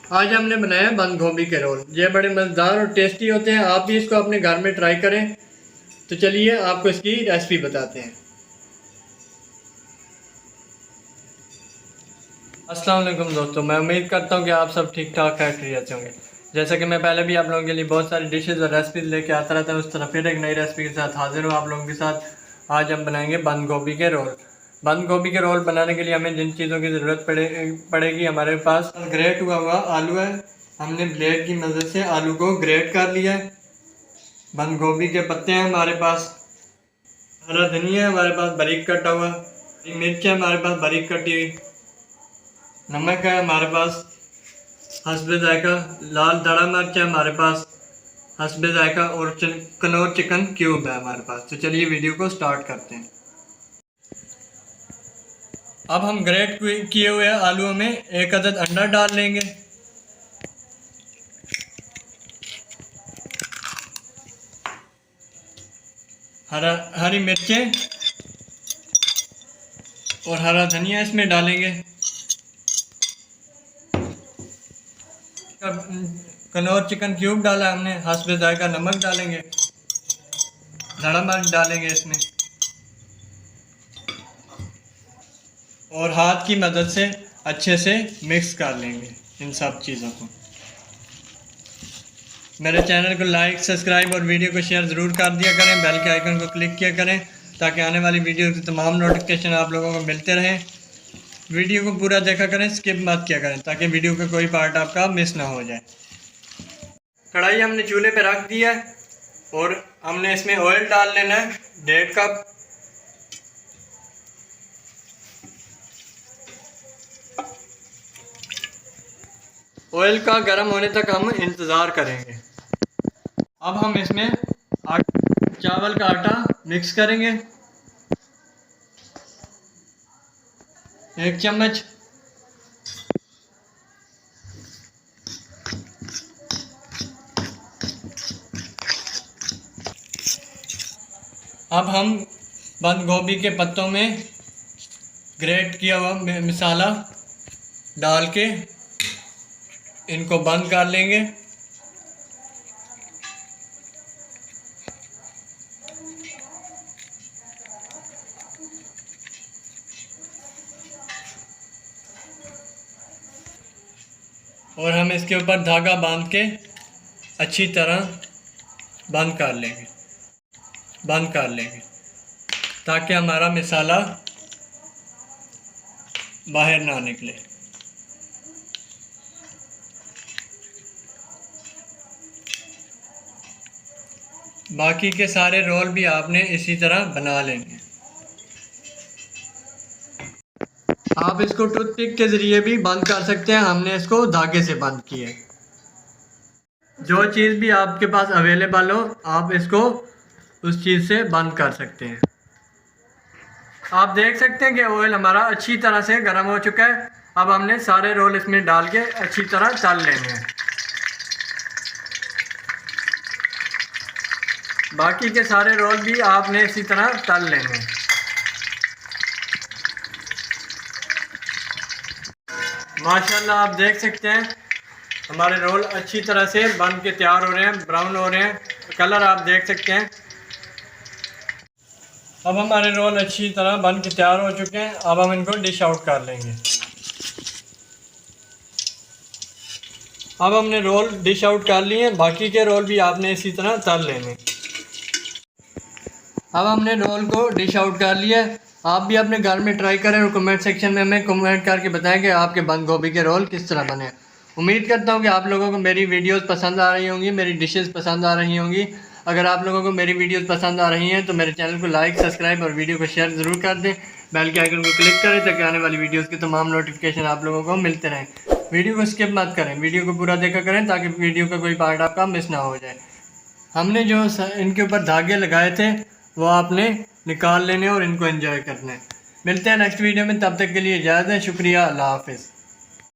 आज हमने बनाया बंद गोभी के रोल। ये बड़े मज़ेदार और टेस्टी होते हैं। आप भी इसको अपने घर में ट्राई करें। तो चलिए आपको इसकी रेसिपी बताते हैं। अस्सलाम वालेकुम दोस्तों, मैं उम्मीद करता हूँ कि आप सब ठीक ठाक खैरियत से होंगे। जैसा कि मैं पहले भी आप लोगों के लिए बहुत सारी डिशेज़ और रेसिपीज लेके आता रहता हूँ, उस तरह फिर एक नई रेसिपी के साथ हाजिर हूँ आप लोगों के साथ। आज हम बनाएंगे बंद गोभी के रोल। बंद गोभी के रोल बनाने के लिए हमें जिन चीज़ों की ज़रूरत पड़ेगी, हमारे पास ग्रेट हुआ आलू है। हमने ब्लेड की मदद से आलू को ग्रेट कर लिया है। बंद गोभी के पत्ते हैं हमारे पास। हरा धनिया है हमारे पास बारीक कटा हुआ। मिर्च है हमारे पास बारीक कटी हुई। नमक है हमारे पास हस्बे जायका। लाल दड़ा मिर्च है हमारे पास हस्बे जायका। और कनौर चिकन क्यूब है हमारे पास। तो चलिए वीडियो को स्टार्ट करते हैं। अब हम ग्रेट किए हुए आलूओं में एक अदद अंडा डाल लेंगे। हरी मिर्चें और हरा धनिया इसमें डालेंगे। कनौर चिकन क्यूब डाला हमने। हस्बे जायका नमक डालेंगे। धड़ा मिर्च डालेंगे इसमें। और हाथ की मदद से अच्छे से मिक्स कर लेंगे इन सब चीज़ों को। मेरे चैनल को लाइक, सब्सक्राइब और वीडियो को शेयर ज़रूर कर दिया करें। बेल के आइकन को क्लिक किया करें ताकि आने वाली वीडियो की तमाम नोटिफिकेशन आप लोगों को मिलते रहें। वीडियो को पूरा देखा करें, स्किप मत किया करें ताकि वीडियो का कोई पार्ट आपका मिस ना हो जाए। कढ़ाई हमने चूल्हे पे रख दी है और हमने इसमें ऑयल डाल लेना है 1.5 कप। ऑयल का गर्म होने तक हम इंतज़ार करेंगे। अब हम इसमें चावल का आटा मिक्स करेंगे 1 चम्मच। अब हम बंद गोभी के पत्तों में ग्रेट किया हुआ मसाला डाल के इनको बंद कर लेंगे। और हम इसके ऊपर धागा बांध के अच्छी तरह बंद कर लेंगे ताकि हमारा मसाला बाहर ना निकले। बाकी के सारे रोल भी आपने इसी तरह बना लेंगे। आप इसको टूथपिक के ज़रिए भी बंद कर सकते हैं। हमने इसको धागे से बंद किया। जो चीज़ भी आपके पास अवेलेबल हो आप इसको उस चीज़ से बंद कर सकते हैं। आप देख सकते हैं कि ऑयल हमारा अच्छी तरह से गर्म हो चुका है। अब हमने सारे रोल इसमें डाल के अच्छी तरह तल लेने हैं। बाकी के सारे रोल भी आपने इसी तरह तल लेने हैं। माशाल्लाह आप देख सकते हैं हमारे रोल अच्छी तरह से बन के तैयार हो रहे हैं, ब्राउन हो रहे हैं। कलर आप देख सकते हैं। अब हमारे रोल अच्छी तरह बन के तैयार हो चुके हैं। अब हम इनको डिश आउट कर लेंगे। अब हमने रोल डिश आउट कर लिए हैं। बाकी के रोल भी आपने इसी तरह तल लेने। अब हमने रोल को डिश आउट कर लिया है। आप भी अपने घर में ट्राई करें और कमेंट सेक्शन में हमें कमेंट करके बताएं कि आपके बंद गोभी के रोल किस तरह बने। उम्मीद करता हूं कि आप लोगों को मेरी वीडियोस पसंद आ रही होंगी, मेरी डिशेस पसंद आ रही होंगी। अगर आप लोगों को मेरी वीडियोस पसंद आ रही हैं तो मेरे चैनल को लाइक, सब्सक्राइब और वीडियो को शेयर ज़रूर कर दें। बेल के आइकन को क्लिक करें ताकि आने वाली वीडियोज़ के तमाम नोटिफिकेशन आप लोगों को मिलते रहें। वीडियो को स्किप मत करें, वीडियो को पूरा देखा करें ताकि वीडियो का कोई पार्ट आपका मिस ना हो जाए। हमने जो इनके ऊपर धागे लगाए थे वो आपने निकाल लेने और इनको एंजॉय करना है। मिलते हैं नेक्स्ट वीडियो में, तब तक के लिए इजाज़त है। शुक्रिया, अल्लाह हाफिज़।